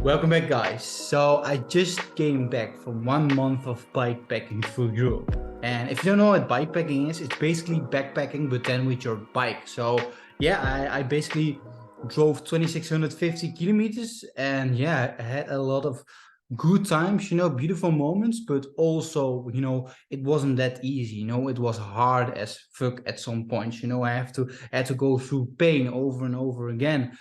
Welcome back, guys. So I just came back from 1 month of bikepacking through Europe. And if you don't know what bikepacking is, it's basically backpacking, but then with your bike. So yeah, I basically drove 2,650 kilometers, and yeah, I had a lot of good times, beautiful moments, but also, it wasn't that easy. It was hard as fuck at some points. I had to go through pain over and over again.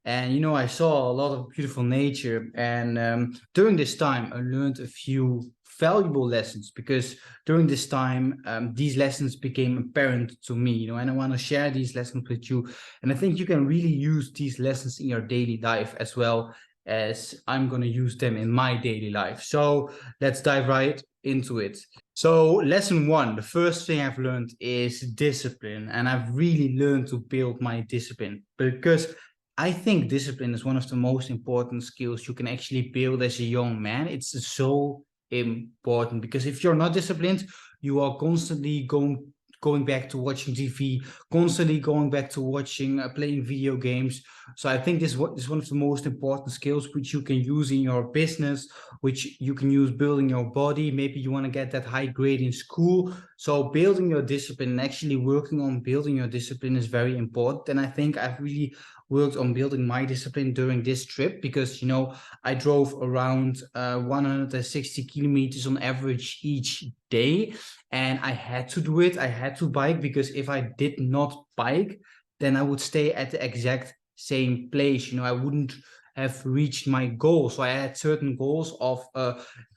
And I saw a lot of beautiful nature. And during this time, I learned a few valuable lessons, because during this time, these lessons became apparent to me. And I want to share these lessons with you. And I think you can really use these lessons in your daily life, as well as I'm going to use them in my daily life. So let's dive right into it. So lesson one, the first thing I've learned is discipline. And I've really learned to build my discipline, because I think discipline is one of the most important skills you can actually build as a young man. It's so important, because if you're not disciplined, you are constantly going back to watching TV, constantly going back to watching playing video games. So I think this is one of the most important skills which you can use in your business, which you can use building your body. Maybe you want to get that high grade in school. So building your discipline and actually working on building your discipline is very important. And I think I've really worked on building my discipline during this trip, because I drove around 160 kilometers on average each day, and I had to do it. I had to bike, because if I did not bike, then I would stay at the exact same place. I wouldn't have reached my goal. So I had certain goals of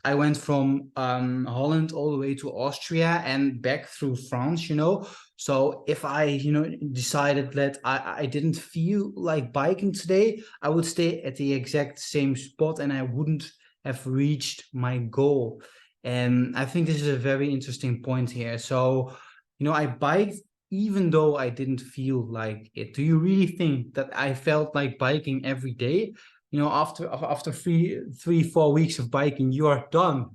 I went from Holland all the way to Austria and back through France. So if I decided that I didn't feel like biking today, I would stay at the exact same spot, and I wouldn't have reached my goal. And I think this is a very interesting point here. So I biked even though I didn't feel like it. Do you really think that I felt like biking every day? After 4 weeks of biking, you are done.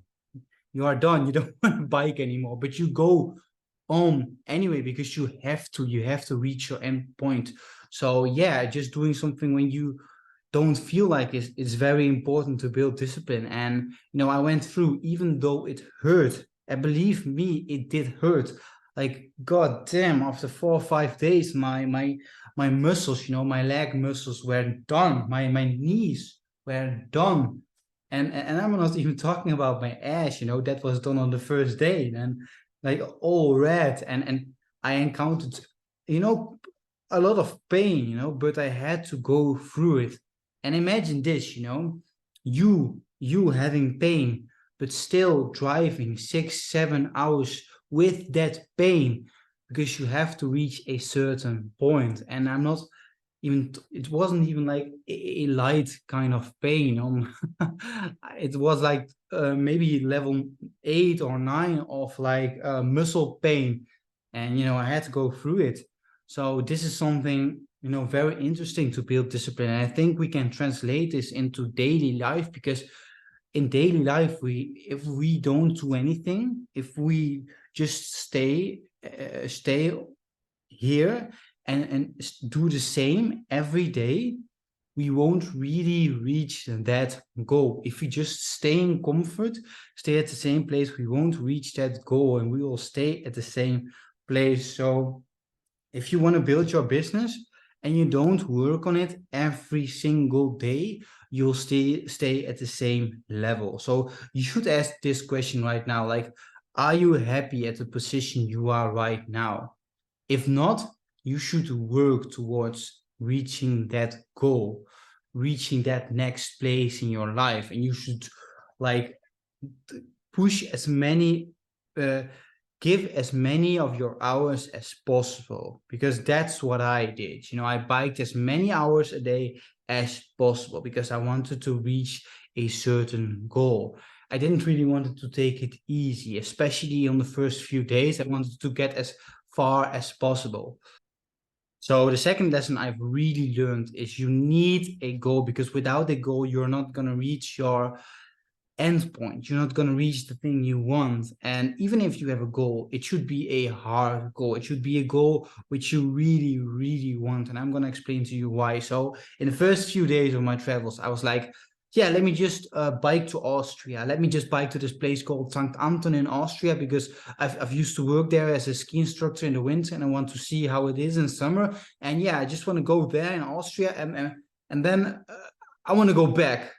You are done. You don't want to bike anymore, but you go on anyway, because you have to reach your end point. So yeah, just doing something when you don't feel like it's very important to build discipline. And I went through, even though it hurt, and believe me, it did hurt. Like, god damn, after 4 or 5 days, my muscles, my leg muscles were done, my knees were done. And I'm not even talking about my ass, that was done on the first day, and like all red. And I encountered a lot of pain, but I had to go through it. And imagine this, you having pain, but still driving 6-7 hours with that pain, because you have to reach a certain point. And it wasn't even like a light kind of pain. It was like maybe level 8 or 9 of like muscle pain. And I had to go through it. So this is something very interesting to build discipline. And I think we can translate this into daily life, because in daily life, if we don't do anything, if we just stay here and do the same every day, we won't really reach that goal. If we just stay in comfort, stay at the same place, we won't reach that goal, and we will stay at the same place. So if you want to build your business and you don't work on it every single day, you'll stay at the same level. So you should ask this question right now, like, are you happy at the position you are right now? If not, you should work towards reaching that goal, reaching that next place in your life. And you should like push as many give as many of your hours as possible, because that's what I did. I biked as many hours a day as possible, because I wanted to reach a certain goal. I didn't really want to take it easy, especially on the first few days. I wanted to get as far as possible. So the second lesson I've really learned is you need a goal, because without a goal, you're not going to reach your end point. You're not going to reach the thing you want. And even if you have a goal, it should be a hard goal. It should be a goal which you really, really want. And I'm going to explain to you why. So in the first few days of my travels, I was like, yeah, let me just bike to Austria. Let me just bike to this place called St. Anton in Austria because I've used to work there as a ski instructor in the winter and I want to see how it is in summer. And yeah, I just want to go there in Austria and then I want to go back.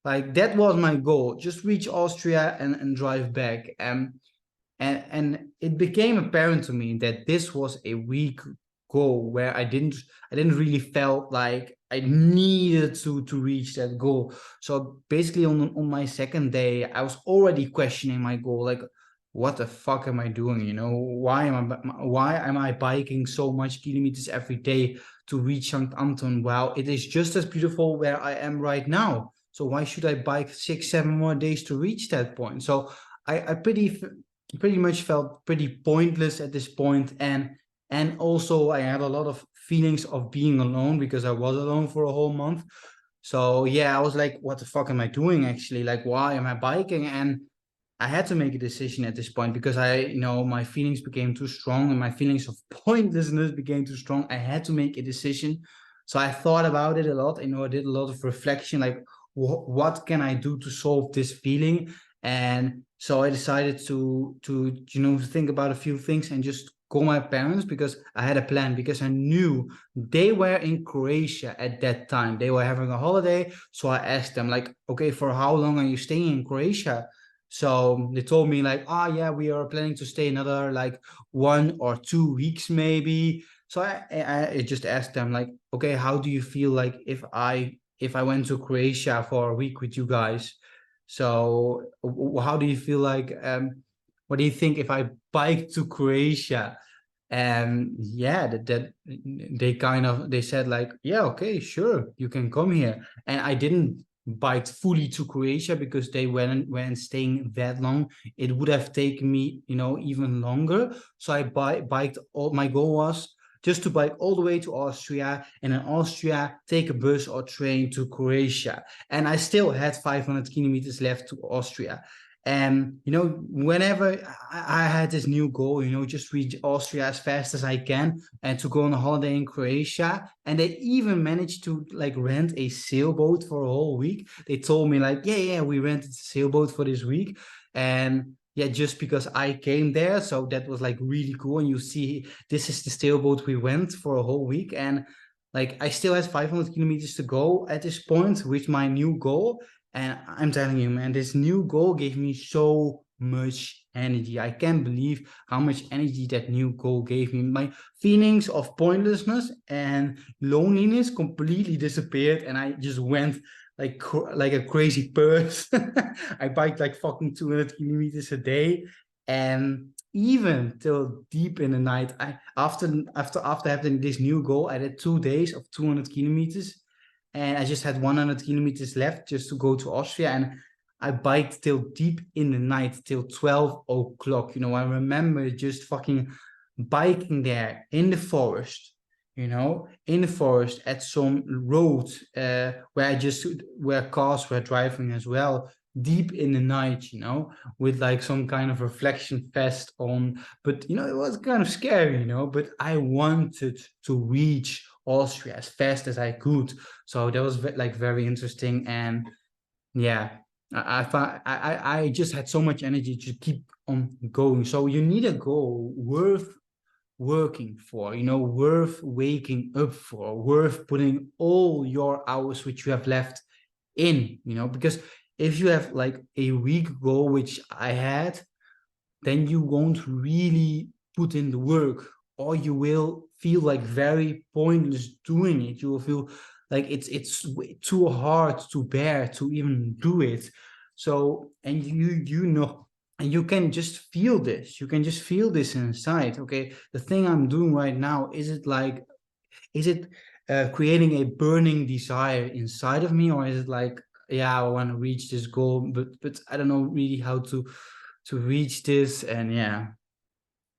Like that was my goal. Just reach Austria and drive back. And it became apparent to me that this was a weak goal where I didn't really felt like I needed to reach that goal. So basically on my second day I was already questioning my goal, like what the fuck am I doing, why am I biking so much kilometers every day to reach St. Anton? Well, it is just as beautiful where I am right now, so why should I bike 6-7 more days to reach that point? So I pretty much felt pretty pointless at this point, and also I had a lot of feelings of being alone because I was alone for a whole month. So yeah, I was like, what the fuck am I doing actually? Like, why am I biking? And I had to make a decision at this point because my feelings became too strong and my feelings of pointlessness became too strong. I had to make a decision. So I thought about it a lot. I did a lot of reflection, like what can I do to solve this feeling? And so I decided to think about a few things and just call my parents because I had a plan, because I knew they were in Croatia at that time. They were having a holiday. So I asked them like, okay, for how long are you staying in Croatia? So they told me like, oh yeah, we are planning to stay another like 1 or 2 weeks maybe. So I just asked them like, okay, how do you feel like if I went to Croatia for a week with you guys? So how do you feel like what do you think if I bike to Croatia? And yeah, that they said like, yeah, okay, sure, you can come here. And I didn't bike fully to Croatia because they weren't staying that long. It would have taken me, even longer. So I biked. All my goal was just to bike all the way to Austria, and in Austria take a bus or train to Croatia. And I still had 500 kilometers left to Austria. And whenever I had this new goal, just reach Austria as fast as I can and to go on a holiday in Croatia. And they even managed to like rent a sailboat for a whole week. They told me like, yeah, we rented a sailboat for this week. And yeah, just because I came there. So that was like really cool. And you see, this is the sailboat we went for a whole week. And like, I still had 500 kilometers to go at this point with my new goal. And I'm telling you, man, this new goal gave me so much energy. I can't believe how much energy that new goal gave me. My feelings of pointlessness and loneliness completely disappeared, and I just went like a crazy person. I biked like fucking 200 kilometers a day, and even till deep in the night. After having this new goal, I did 2 days of 200 kilometers, and I just had 100 kilometers left just to go to Austria. And I biked till deep in the night, till 12 o'clock. I remember just fucking biking there in the forest, in the forest at some road where cars were driving as well, deep in the night, with like some kind of reflection vest on. But, it was kind of scary, but I wanted to reach Austria as fast as I could. So that was like very interesting. And yeah, I just had so much energy to keep on going. So you need a goal worth working for, worth waking up for, worth putting all your hours which you have left in, because if you have like a weak goal, which I had, then you won't really put in the work, or you will feel like very pointless doing it. You will feel like it's too hard to bear to even do it. So, and and you can just feel this. You can just feel this inside. Okay, the thing I'm doing right now, is it creating a burning desire inside of me, or is it like, yeah, I want to reach this goal, but I don't know really how to reach this. And yeah,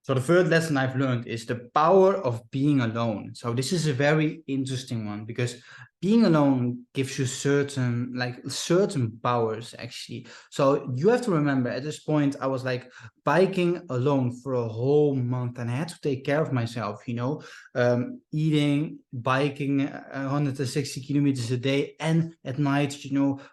so the third lesson I've learned is the power of being alone. So this is a very interesting one because being alone gives you certain powers actually. So you have to remember, at this point I was like biking alone for a whole month, and I had to take care of myself, eating, biking 160 kilometers a day, and at night,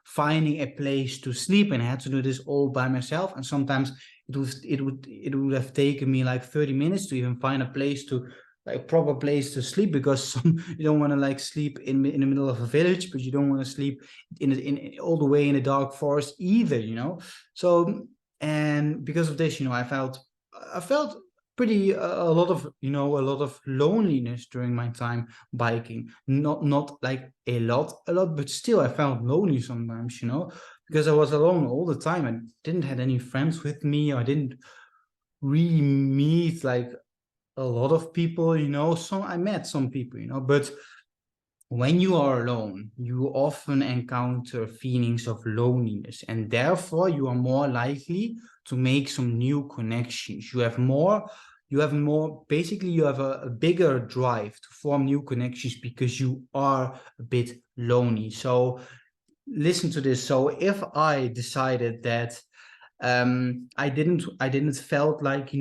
finding a place to sleep. And I had to do this all by myself, and sometimes it would have taken me like 30 minutes to even find a place to, like, proper place to sleep, because you don't want to like sleep in the middle of a village, but you don't want to sleep in all the way in the dark forest either. So, and because of this, I felt pretty a lot of loneliness during my time biking. Not like a lot, but still I felt lonely sometimes, because I was alone all the time. I didn't have any friends with me. I didn't really meet like a lot of people. I met some people, but when you are alone, you often encounter feelings of loneliness, and therefore you are more likely to make some new connections. Basically, you have a bigger drive to form new connections because you are a bit lonely. So listen to this. So if I decided that I didn't felt like,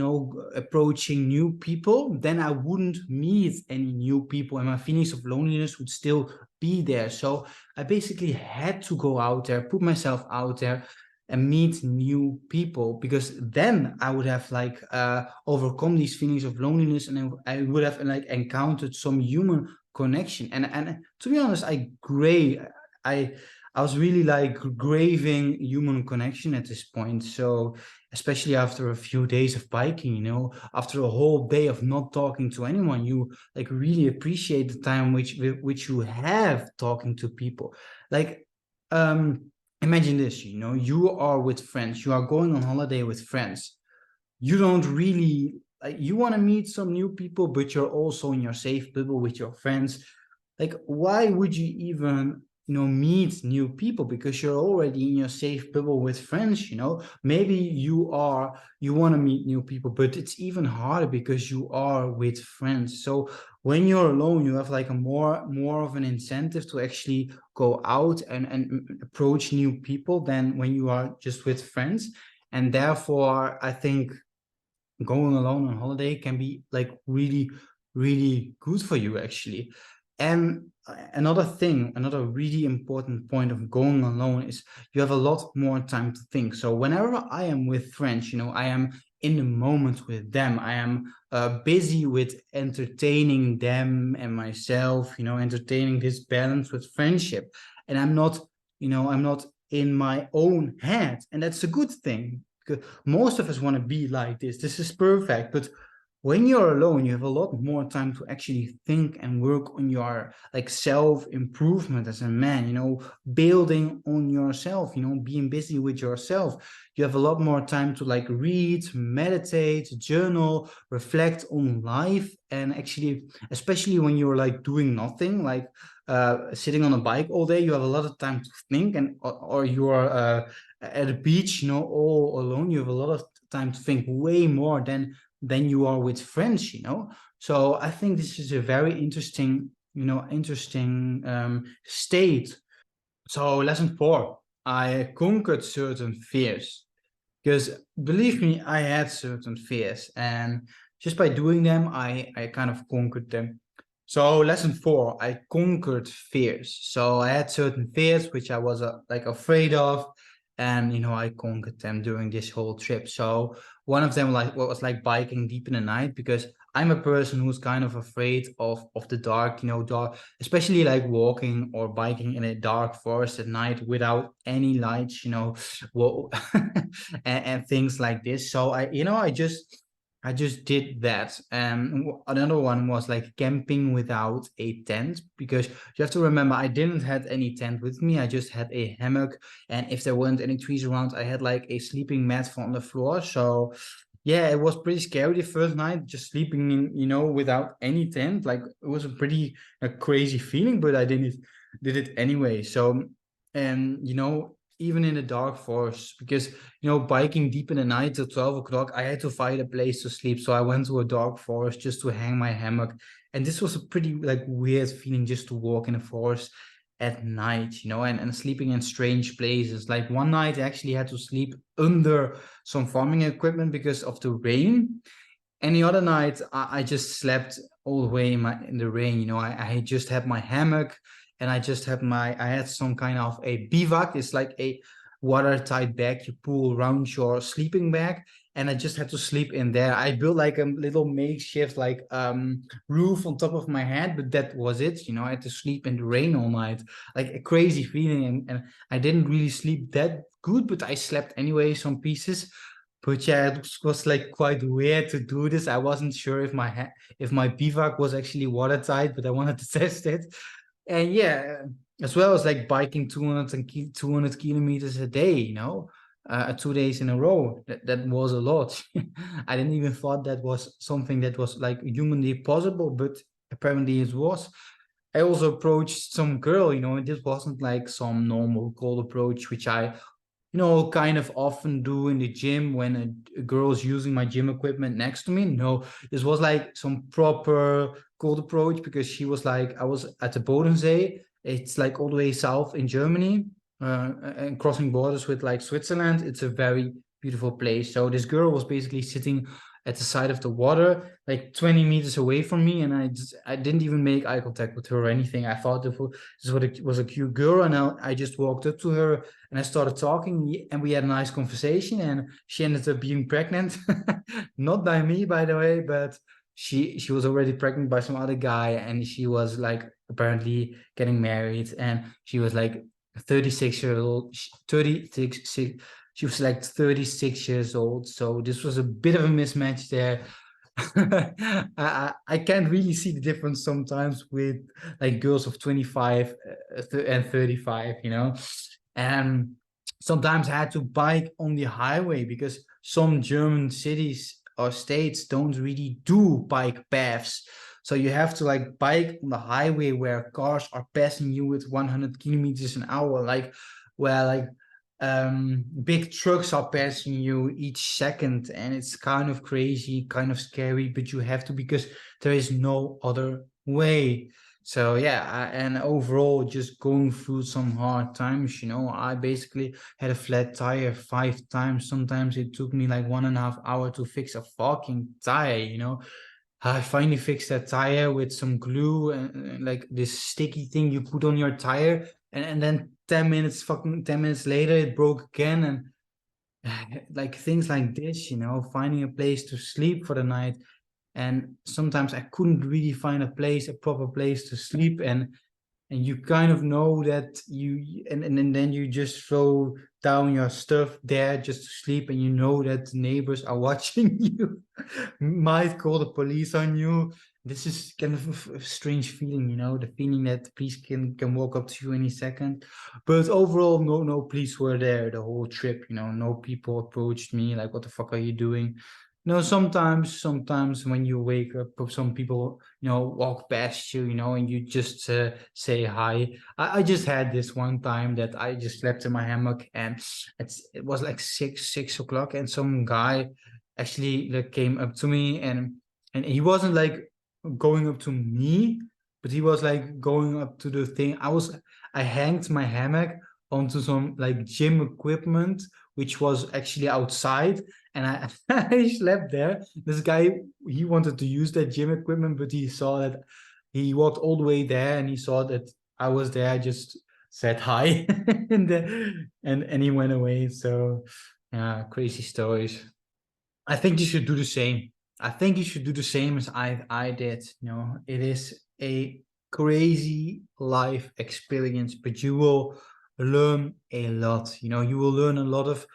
approaching new people, then I wouldn't meet any new people, and my feelings of loneliness would still be there. So I basically had to go out there, put myself out there, and meet new people, because then I would have like overcome these feelings of loneliness, and I would have like encountered some human connection. And to be honest, I I was really like craving human connection at this point. So, especially after a few days of biking, after a whole day of not talking to anyone, you like really appreciate the time which you have talking to people. Like, imagine this, you are with friends, you are going on holiday with friends. You don't really like, you want to meet some new people, but you're also in your safe bubble with your friends. Like, why would you even meet new people? Because you're already in your safe bubble with friends. Maybe you want to meet new people, but it's even harder because you are with friends. So when you're alone, you have like a more of an incentive to actually go out and approach new people than when you are just with friends. And therefore I think going alone on holiday can be like really, really good for you actually. And another really important point of going alone is you have a lot more time to think. So whenever I am with friends, I am in the moment with them. I am busy with entertaining them and myself, entertaining this balance with friendship. And I'm not in my own head. And that's a good thing. Most of us want to be like this. This is perfect. But when you're alone, you have a lot more time to actually think and work on your like self-improvement as a man, building on yourself, being busy with yourself. You have a lot more time to like read, meditate, journal, reflect on life. And actually, especially when you're like doing nothing, like sitting on a bike all day, you have a lot of time to think. And or you are at a beach, all alone, you have a lot of time to think, way more than you are with friends. So I think this is a very interesting state. So lesson 4, I conquered certain fears, because believe me, I had certain fears, and just by doing them, I kind of conquered them. So lesson 4, I conquered fears. So I had certain fears which I was like afraid of, and I conquered them during this whole trip. So one of them was like biking deep in the night, because I'm a person who's kind of afraid of the dark, dark, especially like walking or biking in a dark forest at night without any lights, well, and things like this. So I just did that. Another one was like camping without a tent, because you have to remember, I didn't have any tent with me. I just had a hammock, and if there weren't any trees around, I had like a sleeping mat on the floor. So yeah, it was pretty scary the first night, just sleeping in, without any tent. Like, it was a pretty crazy feeling, but I did it anyway. So, and even in the dark forest, because biking deep in the night till 12 o'clock, I had to find a place to sleep. So I went to a dark forest just to hang my hammock. And this was a pretty like weird feeling, just to walk in the forest at night, you know, and sleeping in strange places. Like one night I actually had to sleep under some farming equipment because of the rain. And the other night I just slept all the way in the rain. You know, I just had my hammock, and I had some kind of a bivak. It's like a watertight bag you pull around your sleeping bag, and I just had to sleep in there. I built like a little makeshift like roof on top of my head, but that was it. You know, I had to sleep in the rain all night, like a crazy feeling. And I didn't really sleep that good, but I slept anyway, some pieces. But yeah, it was like quite weird to do this. I wasn't sure if if my bivak was actually watertight, but I wanted to test it. And yeah, as well as like biking 200 kilometers a day, you know, 2 days in a row. That was a lot. I didn't even thought that was something that was like humanly possible, but apparently it was. I also approached some girl, you know, and this wasn't like some normal cold approach, which I, you know, kind of often do in the gym when a girl's using my gym equipment next to me. No, this was like some proper cold approach, because she was like, I was at the Bodensee. It's like all the way south in Germany, and crossing borders with like Switzerland. It's a very beautiful place. So this girl was basically sitting at the side of the water, like 20 meters away from me, and I didn't even make eye contact with her or anything. I thought this was a cute girl, and I just walked up to her and I started talking, and we had a nice conversation, and she ended up being pregnant. Not by me, by the way, but she was already pregnant by some other guy, and she was like apparently getting married, and she was like 36 years old. 36, she was like 36 years old. So this was a bit of a mismatch there. I can't really see the difference sometimes with like girls of 25 and 35, you know. And sometimes I had to bike on the highway because some German cities or states don't really do bike paths. So you have to like bike on the highway where cars are passing you with 100 kilometers an hour, like where like big trucks are passing you each second, and it's kind of crazy, kind of scary, but you have to, because there is no other way. So yeah, and overall just going through some hard times, you know. I basically had a flat tire 5 times. Sometimes it took me like 1.5 hours to fix a fucking tire, you know. I finally fixed that tire with some glue and like this sticky thing you put on your tire, and then 10 minutes later it broke again. And like things like this, you know, finding a place to sleep for the night. And sometimes I couldn't really find a proper place to sleep. And you kind of know that and then you just throw down your stuff there just to sleep, and you know that the neighbors are watching you, might call the police on you. This is kind of a strange feeling, you know, the feeling that the police can walk up to you any second. But overall, no police were there the whole trip, you know. No people approached me like, what the fuck are you doing? No, sometimes when you wake up, some people, you know, walk past you, you know, and you just say hi. I just had this one time that I just slept in my hammock, and it was like 6 o'clock, and some guy actually like came up to me, and he wasn't like going up to me, but he was like going up to the thing. I hanged my hammock onto some like gym equipment, which was actually outside, and I I slept there. This guy, he wanted to use that gym equipment, but he saw that he walked all the way there, and he saw that I was there. I just said hi, and he went away. So yeah, crazy stories. I think you should do the same. I think you should do the same as I did. You know, it is a crazy life experience, but you will learn a lot. You know, you will learn a lot of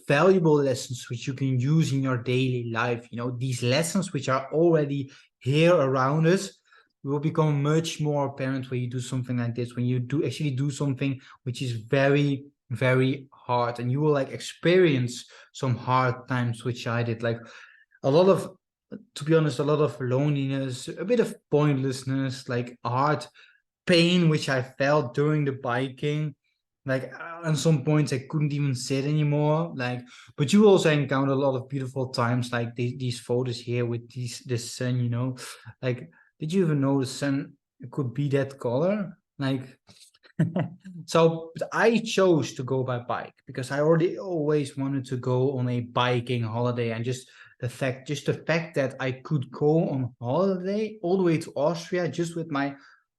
valuable lessons which you can use in your daily life. You know, these lessons which are already here around us will become much more apparent when you do something like this. When you do actually do something which is very, very hard, and you will like experience some hard times, which I did. Like a lot of, to be honest, a lot of loneliness, a bit of pointlessness, like hard pain, which I felt during the biking. Like at some points I couldn't even sit anymore. Like, but you also encounter a lot of beautiful times, like these photos here with this sun. You know, like did you even know the sun could be that color? Like So but I chose to go by bike because I already always wanted to go on a biking holiday, and just the fact that I could go on holiday all the way to Austria just with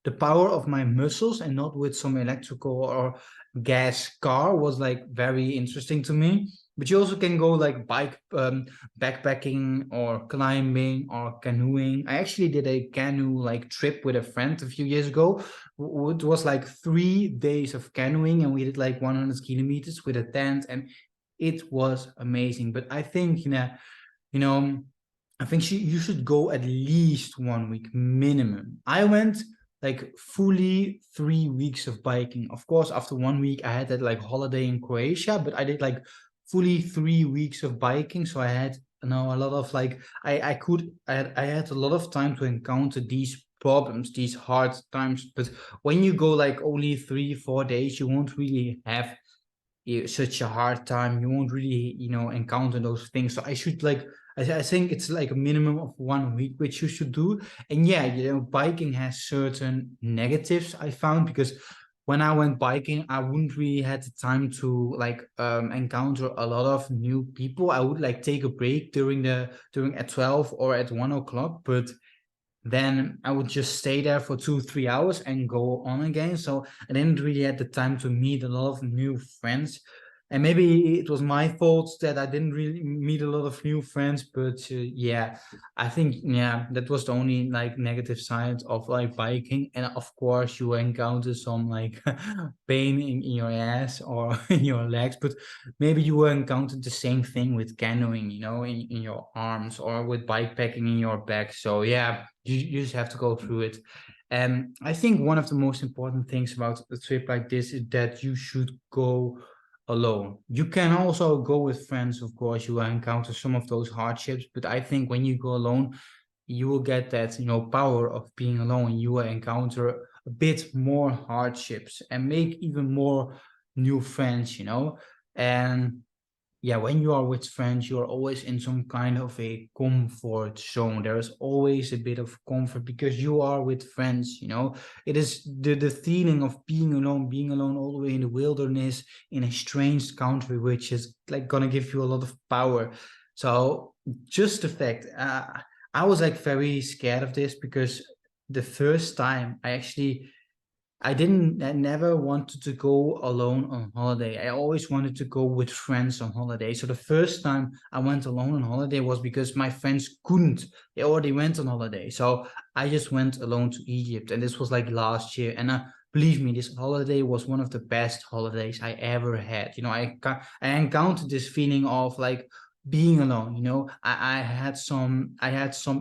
the power of my muscles and not with some electrical or gas car was like very interesting to me. But you also can go like backpacking or climbing or canoeing. I actually did a canoe like trip with a friend a few years ago. It was like 3 days of canoeing, and we did like 100 kilometers with a tent, and it was amazing. But I think, you know, I think you should go at least 1 week minimum. I went like fully 3 weeks of biking. Of course, after 1 week, I had that like holiday in Croatia, but I did like fully 3 weeks of biking. So I had, a lot of like, I had a lot of time to encounter these problems, these hard times. But when you go like only 3, 4 days, you won't really have such a hard time. You won't really, encounter those things. So I think it's like a minimum of 1 week, which you should do. And yeah, biking has certain negatives I found, because when I went biking, I wouldn't really had the time to like encounter a lot of new people. I would like take a break during at 12 or at 1 o'clock, but then I would just stay there for 2, 3 hours and go on again. So I didn't really have the time to meet a lot of new friends. And maybe it was my fault that I didn't really meet a lot of new friends. But yeah, I think, yeah, that was the only like negative side of like biking. And of course, you encounter some like pain in your ass or in your legs. But maybe you will encounter the same thing with canoeing, in your arms, or with bike packing in your back. So yeah, you just have to go through it. And I think one of the most important things about a trip like this is that you should go alone. You can also go with friends, of course. You will encounter some of those hardships, but I think when you go alone, you will get that, power of being alone. You will encounter a bit more hardships and make even more new friends, And yeah, when you are with friends, you're always in some kind of a comfort zone. There is always a bit of comfort because you are with friends, It is the feeling of being alone all the way in the wilderness in a strange country, which is like gonna give you a lot of power. So just the fact, I was like very scared of this because the first time I never wanted to go alone on holiday. I always wanted to go with friends on holiday. So the first time I went alone on holiday was because my friends couldn't. They already went on holiday. So I just went alone to Egypt. And this was like last year. And believe me, this holiday was one of the best holidays I ever had. I encountered this feeling of like being alone. I had some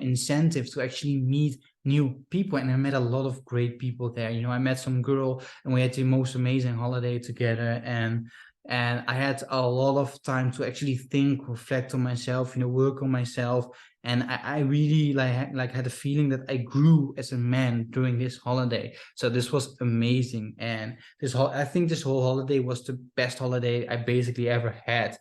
incentive to actually meet new people, and I met a lot of great people there. I met some girl, and we had the most amazing holiday together, and I had a lot of time to actually think, reflect on myself, work on myself. And I really had a feeling that I grew as a man during this holiday. So this was amazing. And I think this whole holiday was the best holiday I basically ever had.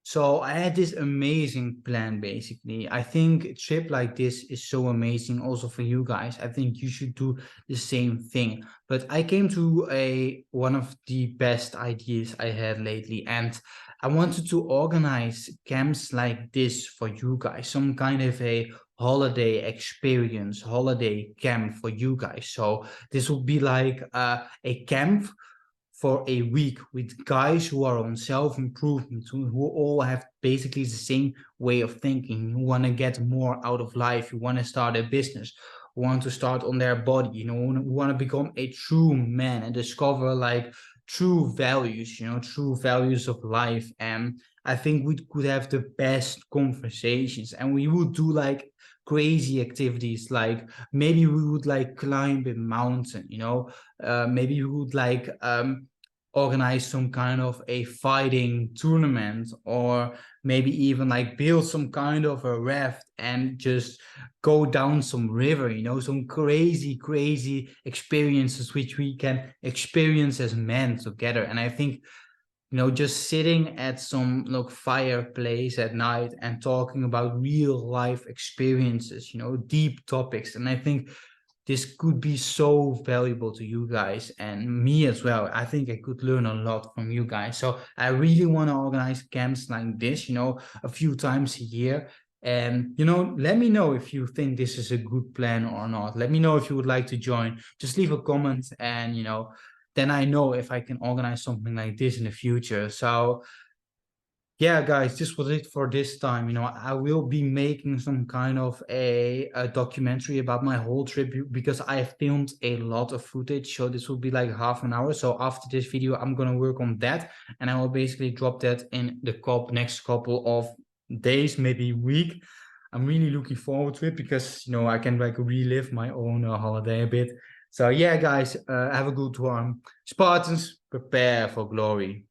So I had this amazing plan basically. I think a trip like this is so amazing also for you guys. I think you should do the same thing. But I came to a one of the best ideas I had lately, and I wanted to organize camps like this for you guys. Some kind of a holiday experience, holiday camp for you guys. So this would be like a camp for a week with guys who are on self-improvement, who all have basically the same way of thinking, who want to get more out of life, who want to start a business, who want to start on their body, who want to become a true man and discover like true values, true values of life. And I think we could have the best conversations, and we would do like crazy activities, like maybe we would like climb a mountain, maybe we would like organize some kind of a fighting tournament, or maybe even like build some kind of a raft and just go down some river, some crazy experiences which we can experience as men together. And I think, just sitting at some fireplace at night and talking about real life experiences, deep topics. And I think this could be so valuable to you guys and me as well. I think I could learn a lot from you guys. So I really want to organize camps like this, a few times a year. And, let me know if you think this is a good plan or not. Let me know if you would like to join. Just leave a comment and, then I know if I can organize something like this in the future. So yeah, guys, this was it for this time. I will be making some kind of a documentary about my whole trip because I filmed a lot of footage. So this will be like half an hour. So after this video, I'm going to work on that, and I will basically drop that in the next couple of days, maybe week. I'm really looking forward to it because, I can like relive my own holiday a bit. So yeah, guys, have a good one. Spartans, prepare for glory.